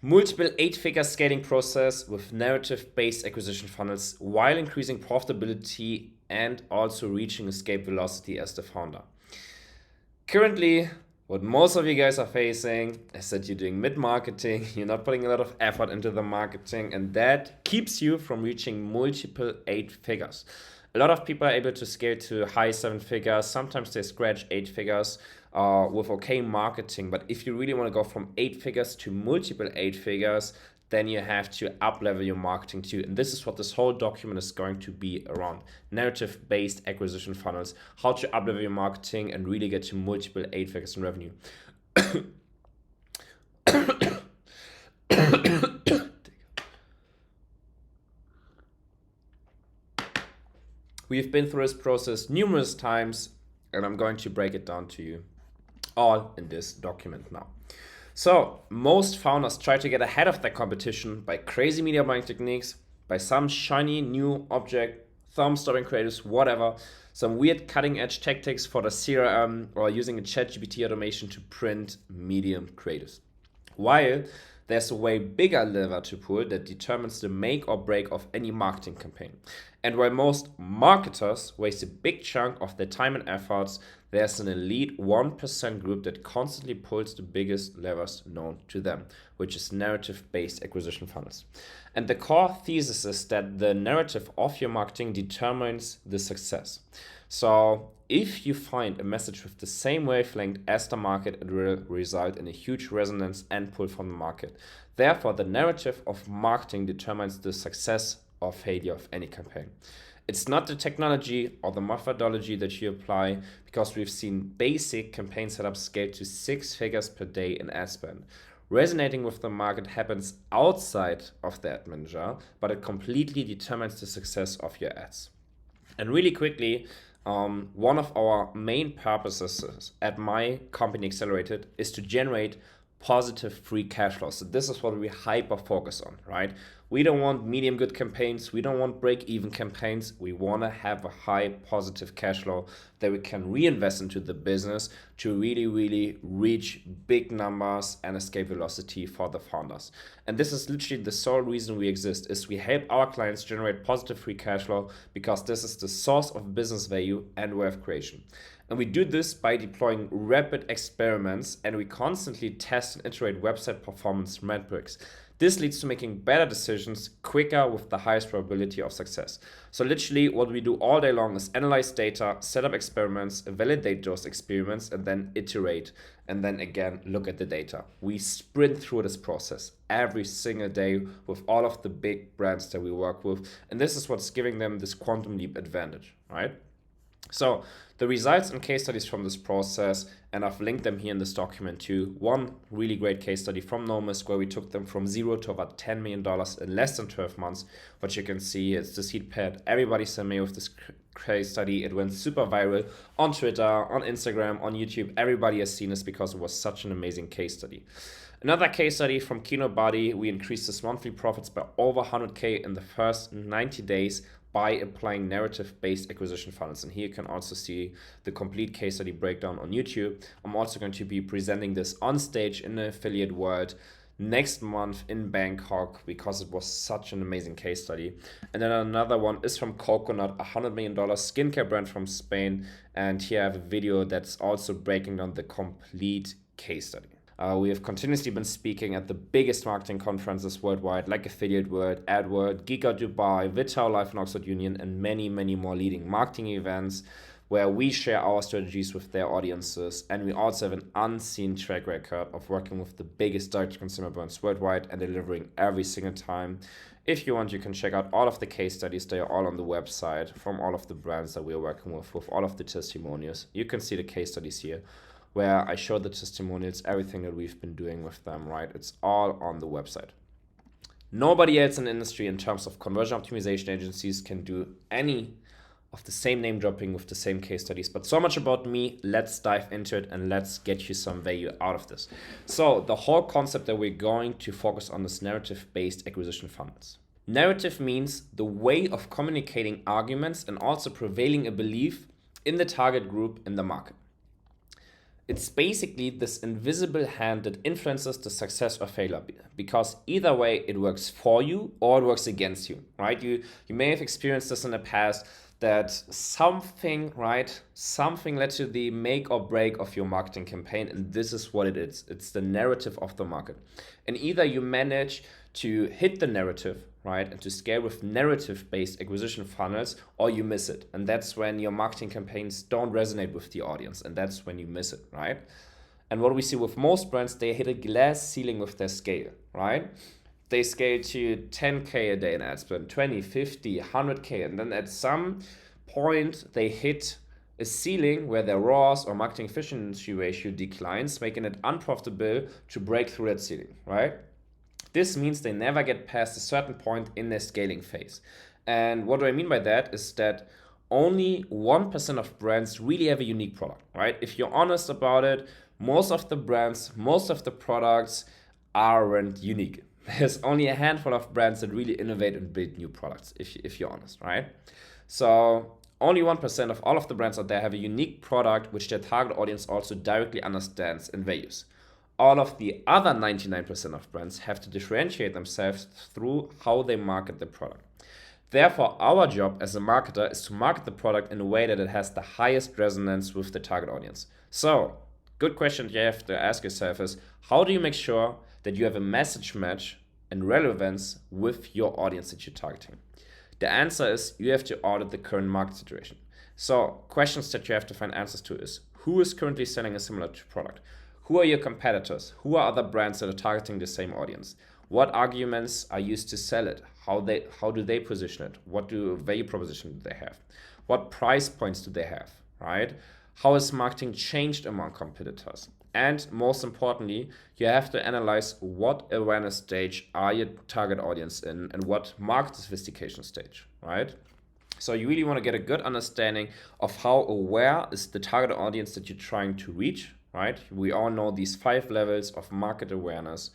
Multiple 8-figure scaling process with narrative-based acquisition funnels while increasing profitability and also reaching escape velocity as the founder. Currently, what most of you guys are facing is that you're doing mid-marketing, you're not putting a lot of effort into the marketing, and that keeps you from reaching multiple 8 figures. A lot of people are able to scale to high 7 figures, sometimes they scratch 8 figures with okay marketing, but if you really want to go from 8 figures to multiple 8 figures, then you have to up-level your marketing too. And this is what this whole document is going to be around. Narrative-based acquisition funnels, how to up-level your marketing and really get to multiple 8 figures in revenue. We've been through this process numerous times, and I'm going to break it down to you all in this document now. So most founders try to get ahead of their competition by crazy media buying techniques, by some shiny new object, thumb-stopping creatives, whatever, some weird cutting-edge tactics for the CRM, or using a ChatGPT automation to print medium creatives. While there's a way bigger lever to pull that determines the make or break of any marketing campaign. And while most marketers waste a big chunk of their time and efforts, there's an elite 1% group that constantly pulls the biggest levers known to them, which is narrative-based acquisition funnels. And the core thesis is that the narrative of your marketing determines the success. So if you find a message with the same wavelength as the market, it will result in a huge resonance and pull from the market. Therefore, the narrative of marketing determines the success or failure of any campaign. It's not the technology or the methodology that you apply, because we've seen basic campaign setups scale to 6 figures per day in ad spend. Resonating with the market happens outside of the ad manager, but it completely determines the success of your ads. And really quickly, one of our main purposes at my company Accelerated is to generate positive free cash flow. So this is what we hyper focus on, right? We don't want medium good campaigns. We don't want break-even campaigns. We want to have a high positive cash flow that we can reinvest into the business to really, really reach big numbers and escape velocity for the founders. And this is literally the sole reason we exist, is we help our clients generate positive free cash flow, because this is the source of business value and wealth creation. And we do this by deploying rapid experiments, and we constantly test and iterate website performance metrics. This leads to making better decisions quicker with the highest probability of success. So literally what we do all day long is analyze data, set up experiments, validate those experiments, and then iterate, and then again look at the data. We sprint through this process every single day with all of the big brands that we work with, and this is what's giving them this quantum leap advantage, right? So the results and case studies from this process, and I've linked them here in this document too. One really great case study from Nomis, where we took them from zero to about $10 million in less than 12 months. What you can see is the seed pad. Everybody's familiar with this case study. It went super viral on Twitter, on Instagram, on YouTube. Everybody has seen this because it was such an amazing case study. Another case study from Kinobody, we increased his monthly profits by over 100K in the first 90 days by applying narrative-based acquisition funnels. And here you can also see the complete case study breakdown on YouTube. I'm also going to be presenting this on stage in the affiliate world next month in Bangkok, because it was such an amazing case study. And then another one is from Coconut, a $100 million skincare brand from Spain. And here I have a video that's also breaking down the complete case study. We have continuously been speaking at the biggest marketing conferences worldwide, like Affiliate World, Ad World, Geek Out Dubai, Vital Life and Oxford Union, and many, many more leading marketing events where we share our strategies with their audiences. And we also have an unseen track record of working with the biggest direct-to-consumer brands worldwide and delivering every single time. If you want, you can check out all of the case studies. They are all on the website from all of the brands that we are working with all of the testimonials. You can see the case studies here, where I show the testimonials, everything that we've been doing with them, right? It's all on the website. Nobody else in the industry in terms of conversion optimization agencies can do any of the same name dropping with the same case studies. But so much about me, let's dive into it and let's get you some value out of this. So the whole concept that we're going to focus on is narrative-based acquisition funnels. Narrative means the way of communicating arguments and also prevailing a belief in the target group in the market. It's basically this invisible hand that influences the success or failure, because either way it works for you or it works against you, right? You may have experienced this in the past, that something led to the make or break of your marketing campaign, and this is what it is. It's the narrative of the market. And either you manage to hit the narrative, right, and to scale with narrative-based acquisition funnels, or you miss it. And that's when your marketing campaigns don't resonate with the audience, and that's when you miss it, right? And what we see with most brands, they hit a glass ceiling with their scale, right? They scale to 10K a day in ad spend, 20, 50, 100K. And then at some point, they hit a ceiling where their ROAS or marketing efficiency ratio declines, making it unprofitable to break through that ceiling, right? This means they never get past a certain point in their scaling phase. And what do I mean by that is that only 1% of brands really have a unique product, right? If you're honest about it, most of the brands, most of the products aren't unique. There's only a handful of brands that really innovate and build new products, if you're honest, right? So only 1% of all of the brands out there have a unique product which their target audience also directly understands and values. All of the other 99% of brands have to differentiate themselves through how they market the product. Therefore, our job as a marketer is to market the product in a way that it has the highest resonance with the target audience. So, good question you have to ask yourself is, how do you make sure that you have a message match and relevance with your audience that you're targeting? The answer is you have to audit the current market situation. So, questions that you have to find answers to is, who is currently selling a similar product? Who are your competitors? Who are other brands that are targeting the same audience? What arguments are used to sell it? How do they position it? What value proposition do they have? What price points do they have, right? How is marketing changed among competitors? And most importantly, you have to analyze what awareness stage are your target audience in and what market sophistication stage, right? So you really want to get a good understanding of how aware is the target audience that you're trying to reach, right? We all know these 5 levels of market awareness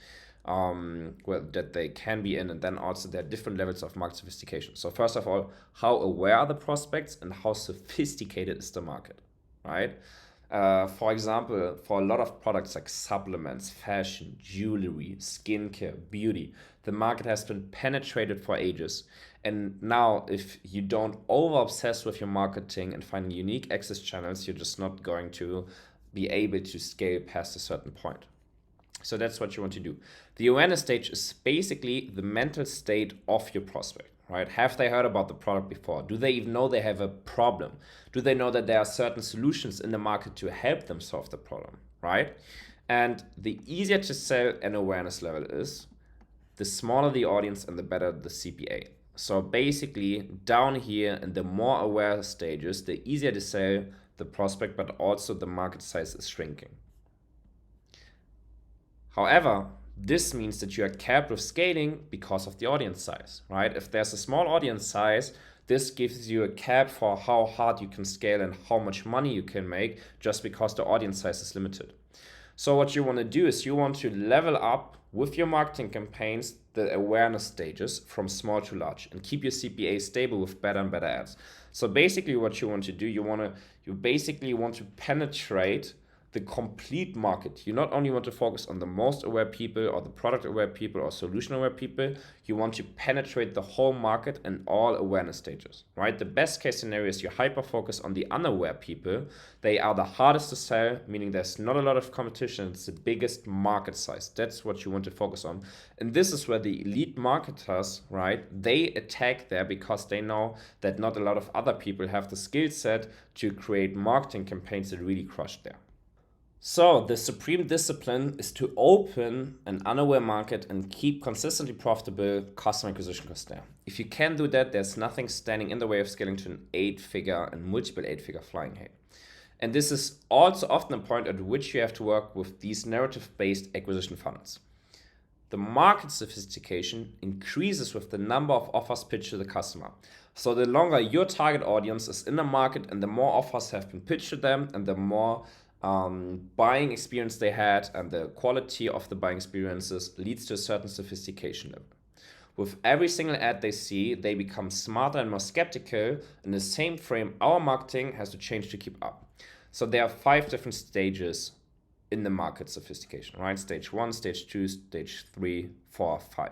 that they can be in, and then also there are different levels of market sophistication. So first of all, how aware are the prospects and how sophisticated is the market, right? For example, for a lot of products like supplements, fashion, jewelry, skincare, beauty, the market has been penetrated for ages. And now, if you don't over obsess with your marketing and finding unique access channels, you're just not going to be able to scale past a certain point. So that's what you want to do. The awareness stage is basically the mental state of your prospect, right? Have they heard about the product before? Do they even know they have a problem? Do they know that there are certain solutions in the market to help them solve the problem, right? And the easier to sell an awareness level is, the smaller the audience and the better the CPA. So basically, down here in the more aware stages, the easier to sell the prospect, but also the market size is shrinking. However, this means that you are capped with scaling because of the audience size, right? If there's a small audience size, this gives you a cap for how hard you can scale and how much money you can make just because the audience size is limited. So what you want to do is you want to level up with your marketing campaigns the awareness stages from small to large and keep your CPA stable with better and better ads. So basically what you want to do, you basically want to penetrate the complete market. You not only want to focus on the most aware people or the product aware people or solution aware people, you want to penetrate the whole market and all awareness stages, right? The best case scenario is you hyper focus on the unaware people. They are the hardest to sell, meaning there's not a lot of competition. It's the biggest market size. That's what you want to focus on. And this is where the elite marketers, right, they attack there because they know that not a lot of other people have the skill set to create marketing campaigns that really crush there. So the supreme discipline is to open an unaware market and keep consistently profitable customer acquisition costs there. If you can do that, there's nothing standing in the way of scaling to an 8-figure and multiple 8-figure flying hay. And this is also often a point at which you have to work with these narrative-based acquisition funnels. The market sophistication increases with the number of offers pitched to the customer. So the longer your target audience is in the market and the more offers have been pitched to them and the more buying experience they had and the quality of the buying experiences leads to a certain sophistication level. With every single ad they see, they become smarter and more skeptical. In the same frame, our marketing has to change to keep up. So there are 5 different stages in the market sophistication, right? Stage 1, stage 2, stage 3, 4, 5.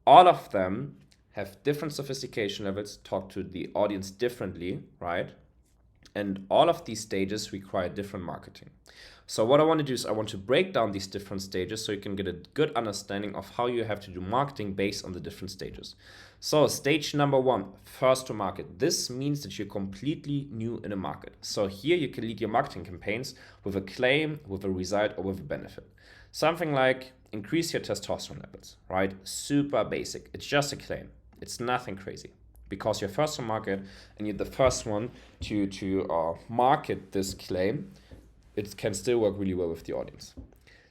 All of them have different sophistication levels, talk to the audience differently, right? And all of these stages require different marketing. So what I want to do is I want to break down these different stages so you can get a good understanding of how you have to do marketing based on the different stages. So stage number 1, first to market. This means that you're completely new in a market. So here you can lead your marketing campaigns with a claim, with a result, or with a benefit. Something like increase your testosterone levels, right? Super basic. It's just a claim. It's nothing crazy. Because you're first to market and you're the first one to market this claim, it can still work really well with the audience.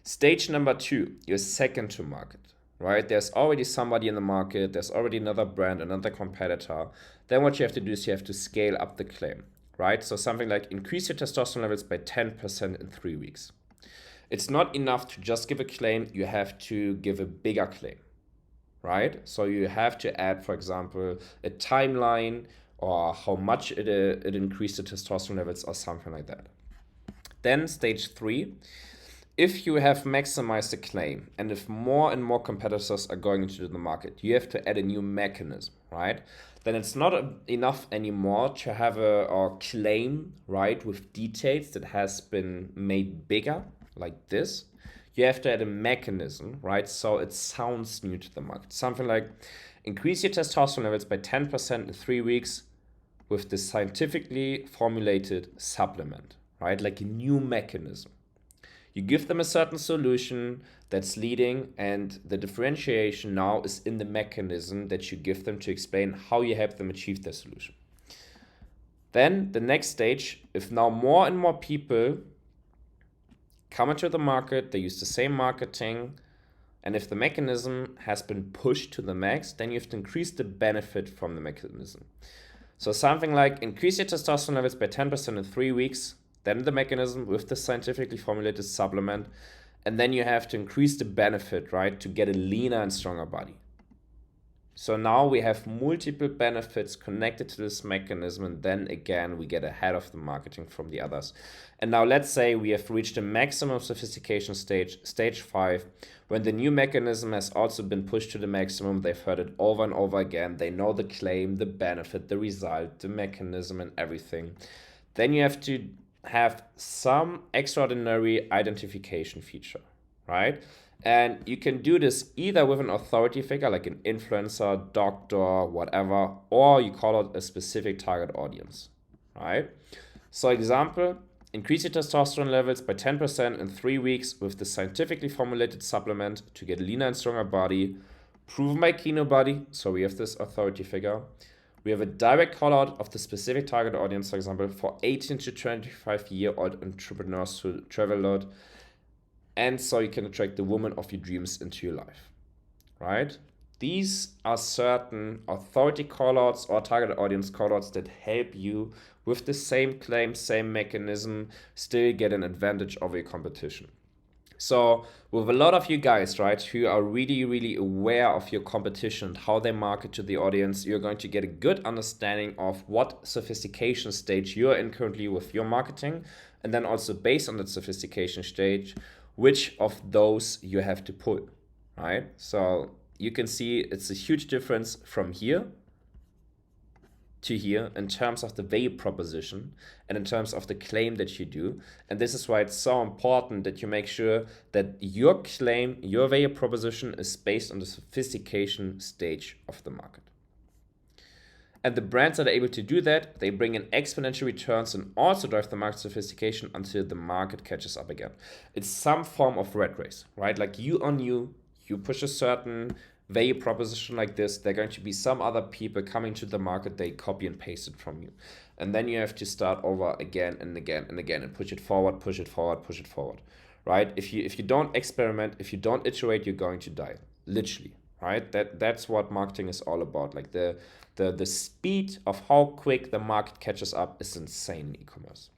Stage number 2, you're second to market, right? There's already somebody in the market, there's already another brand, another competitor. Then what you have to do is you have to scale up the claim, right? So something like increase your testosterone levels by 10% in 3 weeks. It's not enough to just give a claim, you have to give a bigger claim, right? So you have to add, for example, a timeline or how much it increased the testosterone levels or something like that. Then stage 3, if you have maximized the claim and if more and more competitors are going into the market, you have to add a new mechanism, right? Then it's not enough anymore to have a claim, right, with details that has been made bigger like this. You have to add a mechanism, right? So it sounds new to the market. Something like increase your testosterone levels by 10% in 3 weeks with this scientifically formulated supplement, right? Like a new mechanism. You give them a certain solution that's leading, and the differentiation now is in the mechanism that you give them to explain how you help them achieve their solution. Then the next stage, if now more and more people come into the market, they use the same marketing, and if the mechanism has been pushed to the max, then you have to increase the benefit from the mechanism. So something like increase your testosterone levels by 10% in 3 weeks, then the mechanism with the scientifically formulated supplement, and then you have to increase the benefit, right, to get a leaner and stronger body. So now we have multiple benefits connected to this mechanism, and then again we get ahead of the marketing from the others. And now let's say we have reached a maximum sophistication stage, stage 5, when the new mechanism has also been pushed to the maximum. They've heard it over and over again. They know the claim, the benefit, the result, the mechanism, and everything. Then you have to have some extraordinary identification feature, right? And you can do this either with an authority figure like an influencer, doctor, whatever, or you call it a specific target audience, right? So example, increase your testosterone levels by 10% in 3 weeks with the scientifically formulated supplement to get a leaner and stronger body, proven by Kinobody. So we have this authority figure. We have a direct call out of the specific target audience, for example, for 18 to 25-year-old entrepreneurs who travel a lot. And so you can attract the woman of your dreams into your life, right? These are certain authority callouts or target audience callouts that help you with the same claim, same mechanism, still get an advantage over your competition. So with a lot of you guys, right, who are really, really aware of your competition, how they market to the audience, you're going to get a good understanding of what sophistication stage you're in currently with your marketing. And then also based on that sophistication stage, which of those you have to pull, right? So you can see it's a huge difference from here to here in terms of the value proposition and in terms of the claim that you do. And this is why it's so important that you make sure that your claim, your value proposition is based on the sophistication stage of the market. And the brands that are able to do that, they bring in exponential returns and also drive the market sophistication until the market catches up again. It's some form of rat race, right? Like you push a certain value proposition like this, there are going to be some other people coming to the market, they copy and paste it from you. And then you have to start over again and again and again and push it forward, push it forward, push it forward, right? If you don't experiment, if you don't iterate, you're going to die, literally, right? That's what marketing is all about. Like the speed of how quick the market catches up is insane in e-commerce.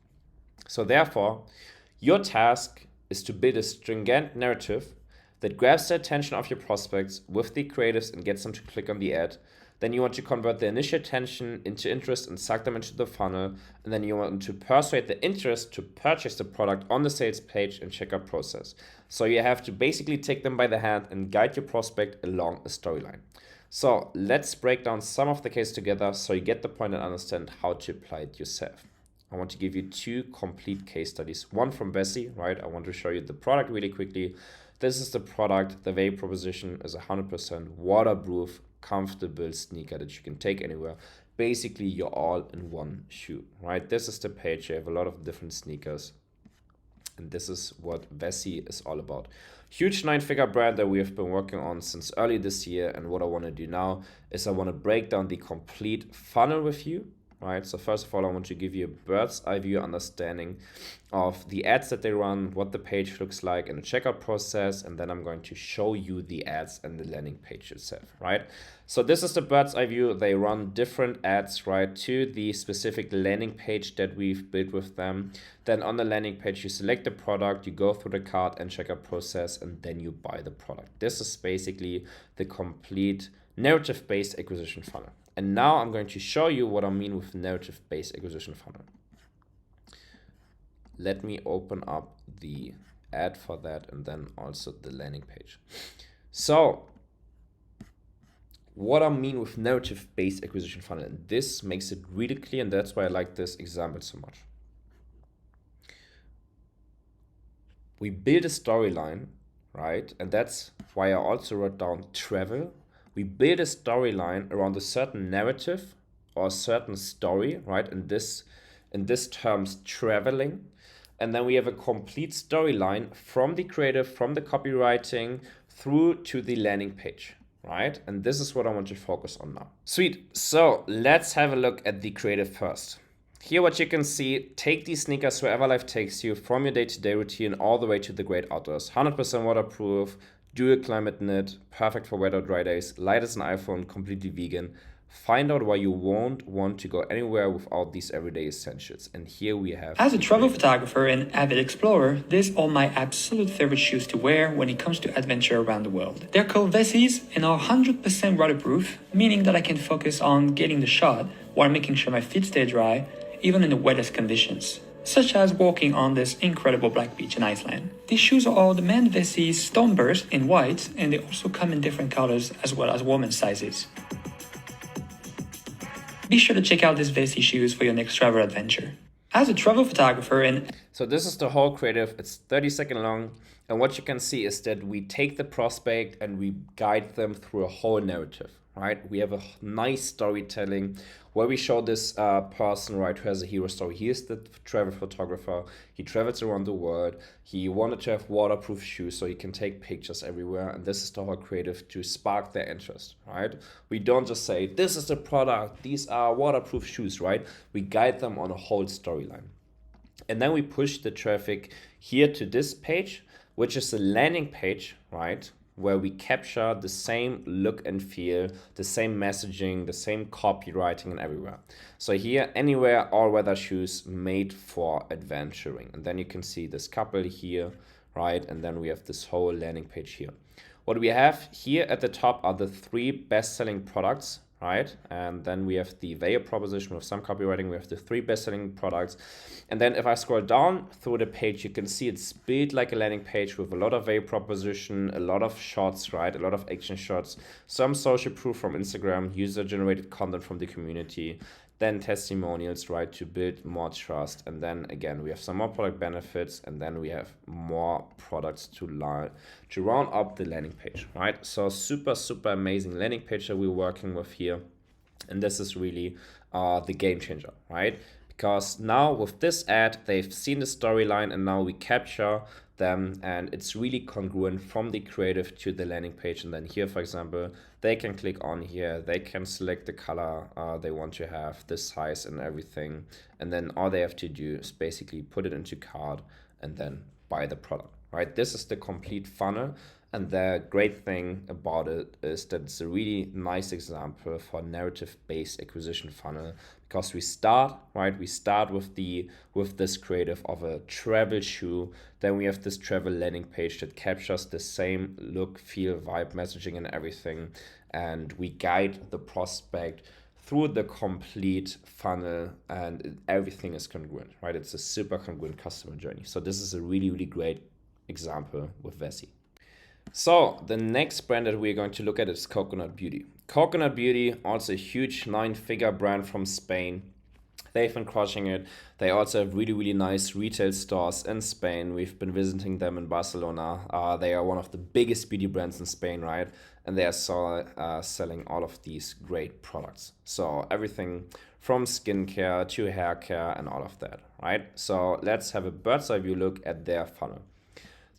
So therefore, your task is to build a stringent narrative that grabs the attention of your prospects with the creatives and gets them to click on the ad. Then you want to convert the initial attention into interest and suck them into the funnel. And then you want to persuade the interest to purchase the product on the sales page and checkout process. So you have to basically take them by the hand and guide your prospect along a storyline. So let's break down some of the case together so you get the point and understand how to apply it yourself. I want to give you 2 complete case studies. One from Vessi, right? I want to show you the product really quickly. This is the product. The value proposition is 100% waterproof, comfortable sneaker that you can take anywhere. Basically, you're all in one shoe, right? This is the page. You have a lot of different sneakers. And this is what Vessi is all about. Huge 9-figure brand that we have been working on since early this year. And what I want to do now is I want to break down the complete funnel with you. Right, so first of all, I want to give you a bird's eye view understanding of the ads that they run, what the page looks like in the checkout process, and then I'm going to show you the ads and the landing page itself, right? So this is the bird's eye view. They run different ads, right, to the specific landing page that we've built with them. Then on the landing page, you select the product, you go through the cart and checkout process, and then you buy the product. This is basically the complete narrative-based acquisition funnel. And now I'm going to show you what I mean with narrative-based acquisition funnel. Let me open up the ad for that and then also the landing page. So what I mean with narrative-based acquisition funnel, and this makes it really clear, and that's why I like this example so much. We build a storyline, right? And that's why I also wrote down travel. We build a storyline around a certain narrative or a certain story, right? In this terms, traveling. And then we have a complete storyline from the creative, from the copywriting through to the landing page, right? And this is what I want to focus on now. Sweet. So let's have a look at the creative first. Here what you can see, take these sneakers wherever life takes you, from your day-to-day routine all the way to the great outdoors. 100% waterproof, dual climate knit, perfect for wet or dry days, light as an iPhone, completely vegan. Find out why you won't want to go anywhere without these everyday essentials. And here we have... As a travel photographer and avid explorer, these are my absolute favorite shoes to wear when it comes to adventure around the world. They're called Vessies and are 100% waterproof, meaning that I can focus on getting the shot while making sure my feet stay dry, even in the wettest conditions, such as walking on this incredible black beach in Iceland. These shoes are the men's Vessi Stoneburst in white, and they also come in different colors as well as women's sizes. Be sure to check out these Vessi shoes for your next travel adventure. As a travel photographer and... So this is the whole creative. It's 30-second long. And what you can see is that we take the prospect and we guide them through a whole narrative, right? We have a nice storytelling where we show this person, right, who has a hero story. He is the travel photographer. He travels around the world. He wanted to have waterproof shoes so he can take pictures everywhere. And this is the whole creative to spark their interest, right? We don't just say, this is the product, these are waterproof shoes, right? We guide them on a whole storyline. And then we push the traffic here to this page, which is the landing page, right? Where we capture the same look and feel, the same messaging, the same copywriting and everywhere. So here, anywhere, all-weather shoes made for adventuring. And then you can see this couple here, right? And then we have this whole landing page here. What we have here at the top are the 3 best-selling products, right? And then we have the value proposition with some copywriting. We have the 3 best-selling products. And then if I scroll down through the page, you can see it's built like a landing page with a lot of value proposition, a lot of shots, right? A lot of action shots, some social proof from Instagram, user-generated content from the community, then testimonials, right, to build more trust. And then again, we have some more product benefits, and then we have more products to round up the landing page, right? So super, super amazing landing page that we're working with here. And this is really the game changer, right? Because now with this ad, they've seen the storyline and now we capture them and it's really congruent from the creative to the landing page. And then here, for example, they can click on here, they can select the color they want to have, the size and everything. And then all they have to do is basically put it into cart and then buy the product, right? This is the complete funnel. And the great thing about it is that it's a really nice example for narrative-based acquisition funnel, because we start, right? We start with this creative of a travel shoe. Then we have this travel landing page that captures the same look, feel, vibe, messaging, and everything. And we guide the prospect through the complete funnel, and everything is congruent, right? It's a super congruent customer journey. So this is a really, really great example with Vessi. So the next brand that we're going to look at is Coconut Beauty. Coconut Beauty, also a huge 9-figure brand from Spain. They've been crushing it. They also have really, really nice retail stores in Spain. We've been visiting them in Barcelona. They are one of the biggest beauty brands in Spain, right? And they are selling all of these great products. So everything from skincare to hair care and all of that, right? So let's have a bird's eye view look at their funnel.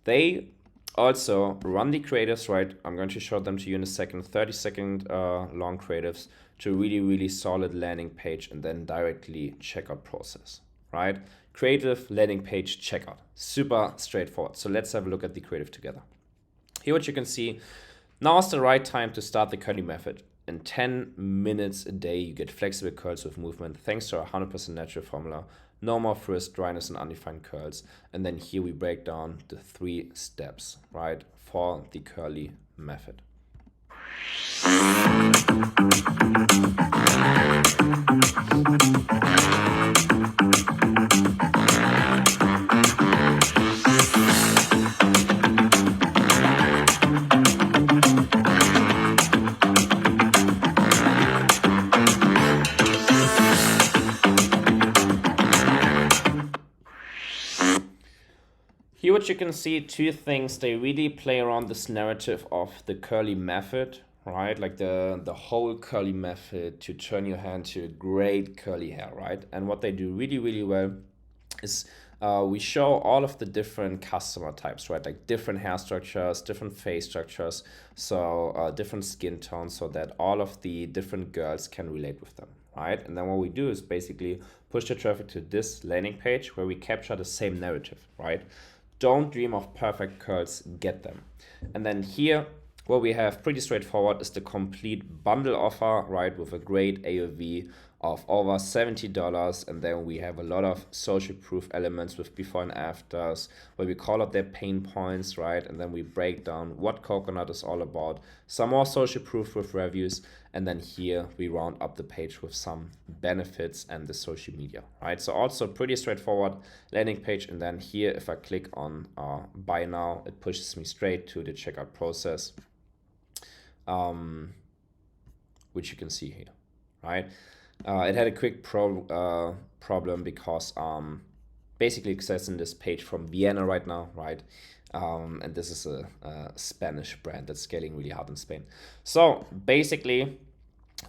They also run the creatives, right? I'm going to show them to you in a second, 30-second long creatives to really, really solid landing page and then directly checkout process, right? Creative, landing page, checkout. Super straightforward. So let's have a look at the creative together. Here what you can see, now is the right time to start the curly method. In 10 minutes a day, you get flexible curls with movement thanks to our 100% natural formula. No more frizz, dryness, and undefined curls. And then here we break down the 3 steps, right, for the curly method. Here what you can see, 2 things, they really play around this narrative of the curly method, right? Like the whole curly method to turn your hair into great curly hair, right? And what they do really, really well is we show all of the different customer types, right? Like different hair structures, different face structures, so different skin tones, so that all of the different girls can relate with them, right? And then what we do is basically push the traffic to this landing page where we capture the same narrative, right? Don't dream of perfect curls, get them. And then here, what we have pretty straightforward is the complete bundle offer, right, with a great AOV of over $70. And then we have a lot of social proof elements with before and afters, where we call out their pain points, right? And then we break down what Coconut is all about, some more social proof with reviews. And then here we round up the page with some benefits and the social media, right? So also pretty straightforward landing page. And then here, if I click on buy now, it pushes me straight to the checkout process, which you can see here, right? It had a quick problem because basically accessing this page from Vienna right now, right? And this is a Spanish brand that's scaling really hard in Spain. So basically,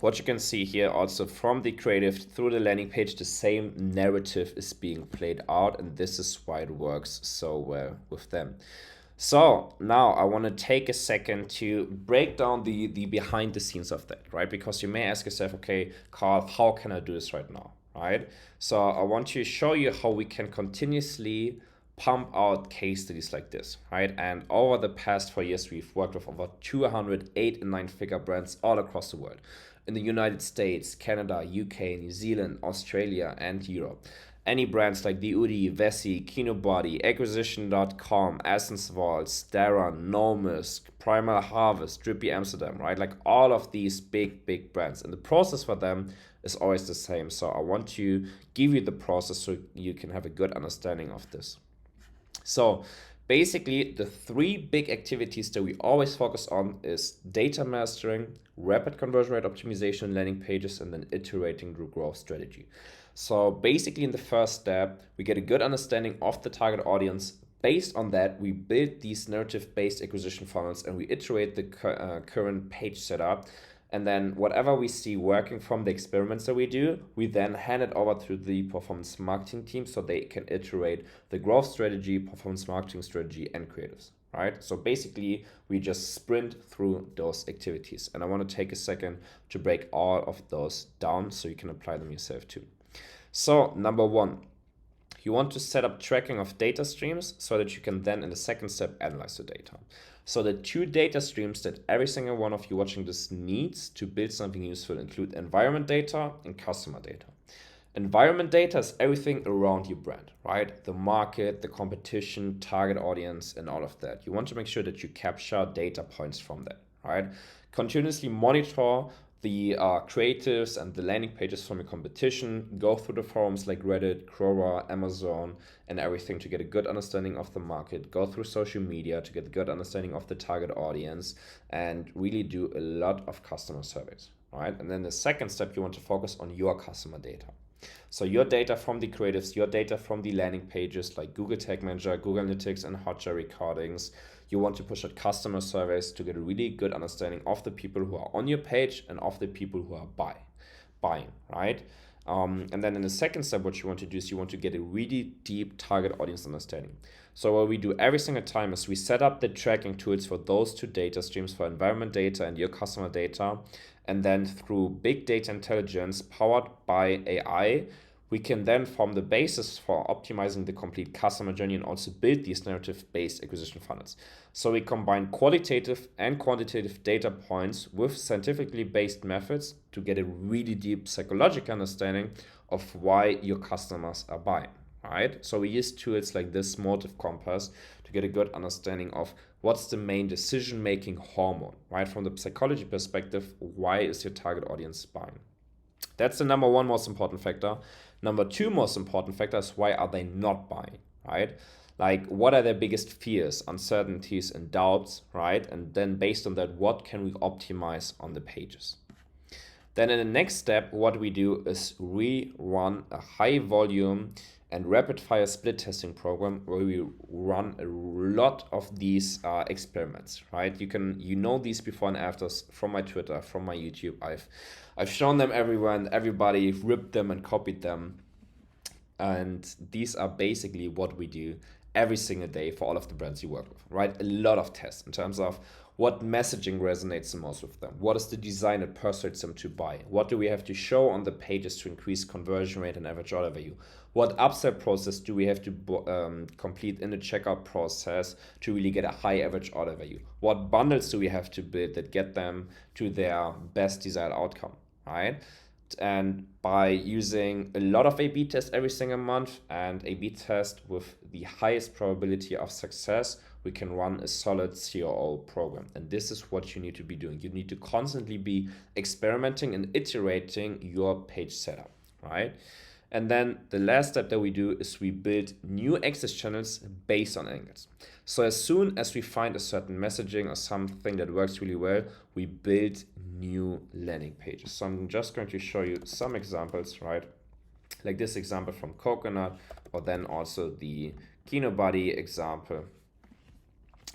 what you can see here also from the creative through the landing page, the same narrative is being played out, and this is why it works so well with them. So now I want to take a second to break down the behind the scenes of that, right? Because you may ask yourself, okay, Carl, how can I do this right now, right? So I want to show you how we can continuously pump out case studies like this, right? And over the past 4 years, we've worked with over 208 and 9-figure brands all across the world. In the United States, Canada, UK, New Zealand, Australia, and Europe. Any brands like the Oodie, Vessi, Kinobody, Acquisition.com, Essence Vault, Stara, Nomus, Primal Harvest, Drippy Amsterdam, right? Like all of these big brands. And the process for them is always the same. So I want to give you the process so you can have a good understanding of this. So basically, the 3 big activities that we always focus on is data mastering, rapid conversion rate optimization, landing pages, and then iterating through growth strategy. So basically, in the first step, we get a good understanding of the target audience. Based on that, we build these narrative-based acquisition funnels and we iterate the current page setup. And then whatever we see working from the experiments that we do, we then hand it over to the performance marketing team so they can iterate the growth strategy, performance marketing strategy, and creatives, right? So basically, we just sprint through those activities. And I want to take a second to break all of those down so you can apply them yourself too. So number 1, You want to set up tracking of data streams so that you can then in the second step analyze the data. So the 2 data streams that every single one of you watching this needs to build something useful include environment data and customer data. Environment data is everything around your brand, right? The market, the competition, target audience, and all of that. You want to make sure that you capture data points from that, right? Continuously monitor the creatives and the landing pages from your competition, go through the forums like Reddit, Quora, Amazon, and everything to get a good understanding of the market, go through social media to get a good understanding of the target audience, and really do a lot of customer surveys, right? And then the second step, you want to focus on your customer data. So your data from the creatives, your data from the landing pages like Google Tag Manager, Google Analytics, and Hotjar recordings. You want to push out customer surveys to get a really good understanding of the people who are on your page and of the people who are buying, right? And then in the second step, what you want to do is you want to get a really deep target audience understanding. So what we do every single time is we set up the tracking tools for those 2 data streams, for environment data and your customer data. And then through big data intelligence powered by AI, we can then form the basis for optimizing the complete customer journey and also build these narrative-based acquisition funnels. So we combine qualitative and quantitative data points with scientifically based methods to get a really deep psychological understanding of why your customers are buying, right? So we use tools like this motive compass to get a good understanding of what's the main decision-making hormone, right? From the psychology perspective, why is your target audience buying? That's the number 1 most important factor. Number 2 most important factor is why are they not buying, right? Like what are their biggest fears, uncertainties, and doubts, right? And then based on that, what can we optimize on the pages? Then in the next step, what we do is we run a high volume and rapid fire split testing program where we run a lot of these experiments, right? You know these before and afters from my Twitter, from my YouTube. I've shown them everywhere and everybody ripped them and copied them. And these are basically what we do every single day for all of the brands you work with, right? A lot of tests in terms of what messaging resonates the most with them. What is the design that persuades them to buy? What do we have to show on the pages to increase conversion rate and average order value? What upsell process do we have to complete in the checkout process to really get a high average order value? What bundles do we have to build that get them to their best desired outcome, right? And by using a lot of A/B tests every single month and A/B test with the highest probability of success, we can run a solid COO program. And this is what you need to be doing. You need to constantly be experimenting and iterating your page setup, right? And then the last step that we do is we build new access channels based on angles. So as soon as we find a certain messaging or something that works really well, we build new landing pages. So I'm just going to show you some examples, right? Like this example from Coconut, or then also the Kinobody example.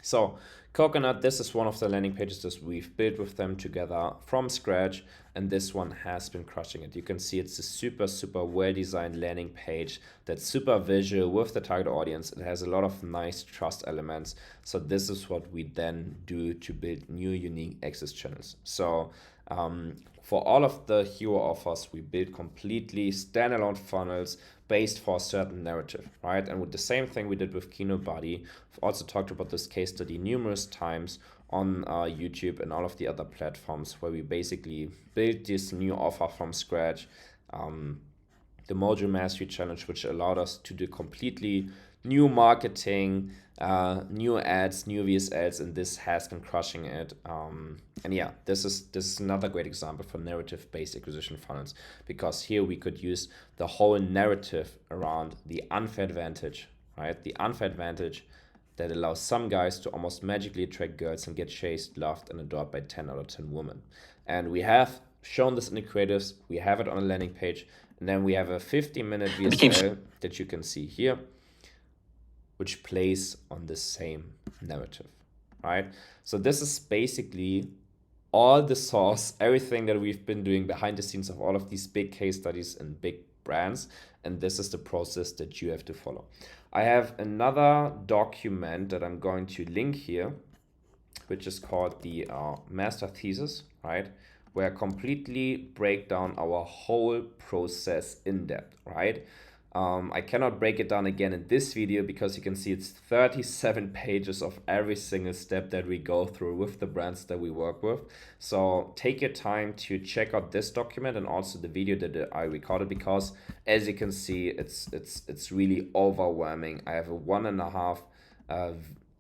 So Coconut, this is one of the landing pages that we've built with them together from scratch, and this one has been crushing it. You can see it's a super well-designed landing page that's super visual with the target audience. It has a lot of nice trust elements. So this is what we then do to build new unique access channels. So for all of the hero offers, we build completely standalone funnels based for a certain narrative, right? And with the same thing we did with Kinobody, we've also talked about this case study numerous times on YouTube and all of the other platforms where we basically built this new offer from scratch, the Mojo Mastery Challenge, which allowed us to do completely new marketing, new ads, new VSLs, and this has been crushing it. And yeah, this is another great example for narrative-based acquisition funnels, because here we could use the whole narrative around the unfair advantage, right? The unfair advantage that allows some guys to almost magically attract girls and get chased, loved, and adored by 10 out of 10 women. And we have shown this in the creatives, we have it on a landing page, and then we have a 50-minute VSL that you can see here, which plays on the same narrative, right? So this is basically all the source, everything that we've been doing behind the scenes of all of these big case studies and big brands, and this is the process that you have to follow. I have another document that I'm going to link here, which is called the master thesis, right? Where I completely break down our whole process in depth, right? I cannot break it down again in this video because you can see it's 37 pages of every single step that we go through with the brands that we work with. So take your time to check out this document and also the video that I recorded, because as you can see, it's really overwhelming. I have a 1.5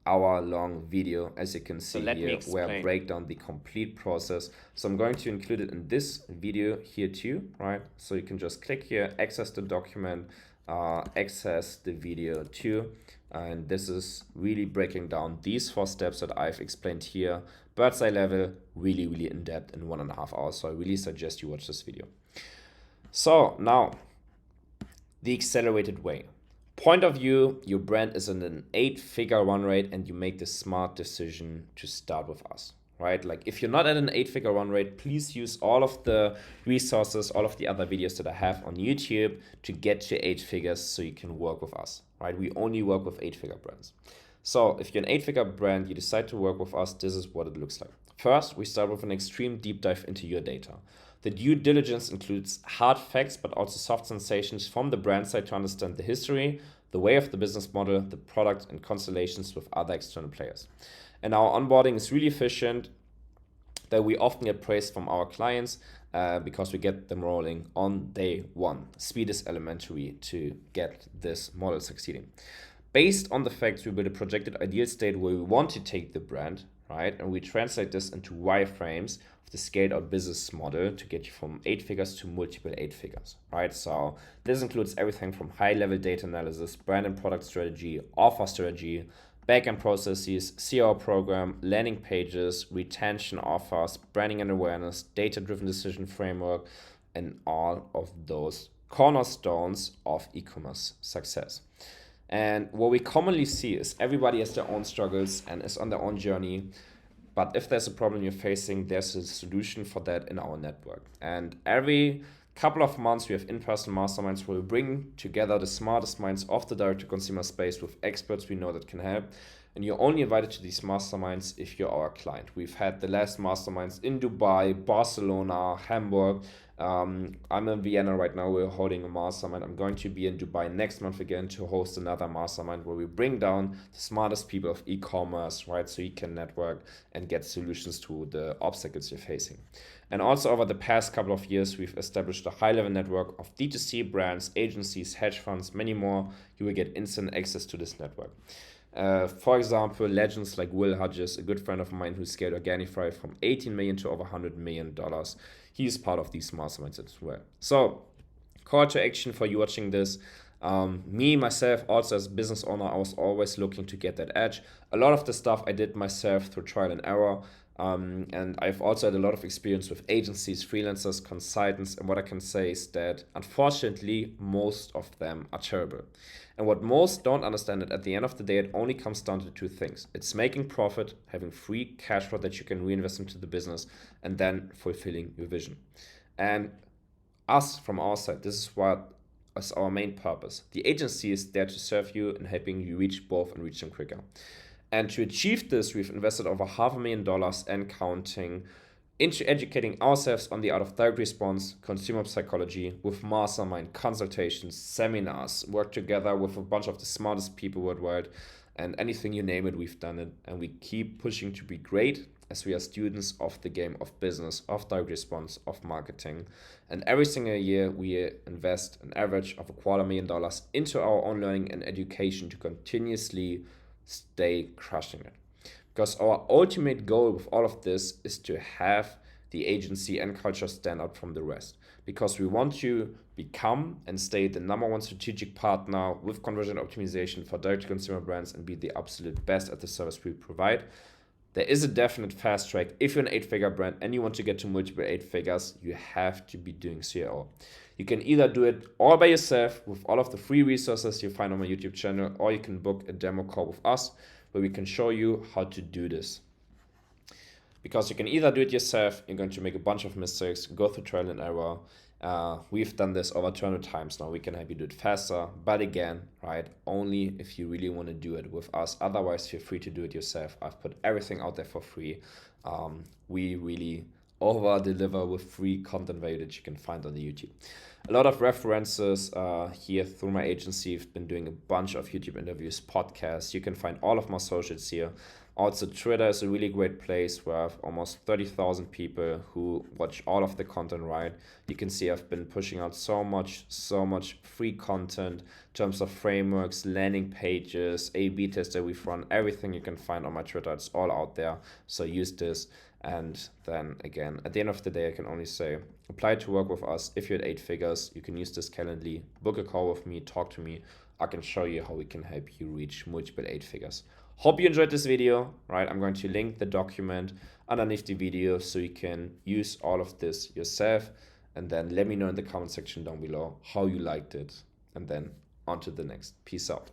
hour long video, as you can see here, where I break down the complete process. So I'm going to include it in this video here too, right? So you can just click here, access the document, access the video too. And this is really breaking down these 4 steps that I've explained here, bird's eye level, really in depth in 1.5 hours. So I really suggest you watch this video. So now, the accelerated way. Point of view, your brand is in an 8-figure run rate and you make the smart decision to start with us, right? Like if you're not at an 8-figure run rate, please use all of the resources, all of the other videos that I have on YouTube to get to 8 figures so you can work with us, right? We only work with 8-figure brands. So if you're an 8-figure brand, you decide to work with us, this is what it looks like. First, we start with an extreme deep dive into your data. The due diligence includes hard facts, but also soft sensations from the brand side to understand the history, the way of the business model, the product, and constellations with other external players. And our onboarding is really efficient, that we often get praised from our clients because we get them rolling on day 1. Speed is elementary to get this model succeeding. Based on the facts, we build a projected ideal state where we want to take the brand, right? And we translate this into wireframes of the scaled out business model to get you from 8 figures to multiple 8 figures, right? So this includes everything from high level data analysis, brand and product strategy, offer strategy, backend processes, CRO program, landing pages, retention offers, branding and awareness, data-driven decision framework, and all of those cornerstones of e-commerce success. And what we commonly see is everybody has their own struggles and is on their own journey. But if there's a problem you're facing, there's a solution for that in our network. And every couple of months, we have in-person masterminds where we bring together the smartest minds of the direct-to-consumer space with experts we know that can help. And you're only invited to these masterminds if you're our client. We've had the last masterminds in Dubai, Barcelona, Hamburg. I'm in Vienna right now. We're holding a mastermind. I'm going to be in Dubai next month again to host another mastermind where we bring down the smartest people of e-commerce, right? So you can network and get solutions to the obstacles you're facing. And also over the past couple of years, we've established a high-level network of D2C brands, agencies, hedge funds, many more. You will get instant access to this network. For example, legends like Will Hodges, a good friend of mine who scaled Organifi from 18 million to over $100 million. He's part of these masterminds as well. So, call to action for you watching this. Me, myself, also as a business owner, I was always looking to get that edge. A lot of the stuff I did myself through trial and error. And I've also had a lot of experience with agencies, freelancers, consultants. And what I can say is that, unfortunately, most of them are terrible. And what most don't understand is at the end of the day, it only comes down to 2 things. It's making profit, having free cash flow that you can reinvest into the business, and then fulfilling your vision. And us, from our side, this is what is our main purpose. The agency is there to serve you and helping you reach both and reach them quicker. And to achieve this, we've invested over $500,000 and counting into educating ourselves on the art of direct response, consumer psychology, with mastermind consultations, seminars, work together with a bunch of the smartest people worldwide, and anything you name it, we've done it. And we keep pushing to be great as we are students of the game of business, of direct response, of marketing. And every single year, we invest an average of $250,000 into our own learning and education to continuously stay crushing it. Because our ultimate goal with all of this is to have the agency and culture stand out from the rest. Because we want to become and stay the #1 strategic partner with conversion optimization for direct-to-consumer brands and be the absolute best at the service we provide. There is a definite fast track. If you're an 8-figure brand and you want to get to multiple 8 figures, you have to be doing CRO. You can either do it all by yourself with all of the free resources you find on my YouTube channel, or you can book a demo call with us where we can show you how to do this. Because you can either do it yourself, you're going to make a bunch of mistakes, go through trial and error. We've done this over 200 times now. We can help you do it faster, but again, right, only if you really want to do it with us. Otherwise, feel free to do it yourself. I've put everything out there for free. We really over deliver with free content value that you can find on the YouTube. A lot of references here through my agency. I've been doing a bunch of YouTube interviews, podcasts. You can find all of my socials here. Also, Twitter is a really great place where I have almost 30,000 people who watch all of the content, right? You can see I've been pushing out so much free content in terms of frameworks, landing pages, A/B tests that we've run, everything you can find on my Twitter. It's all out there. So use this. And then again, at the end of the day, I can only say, apply to work with us. If you're at 8 figures, you can use this Calendly, book a call with me, talk to me. I can show you how we can help you reach multiple 8 figures. Hope you enjoyed this video, right? I'm going to link the document underneath the video so you can use all of this yourself. And then let me know in the comment section down below how you liked it. And then on to the next. Peace out.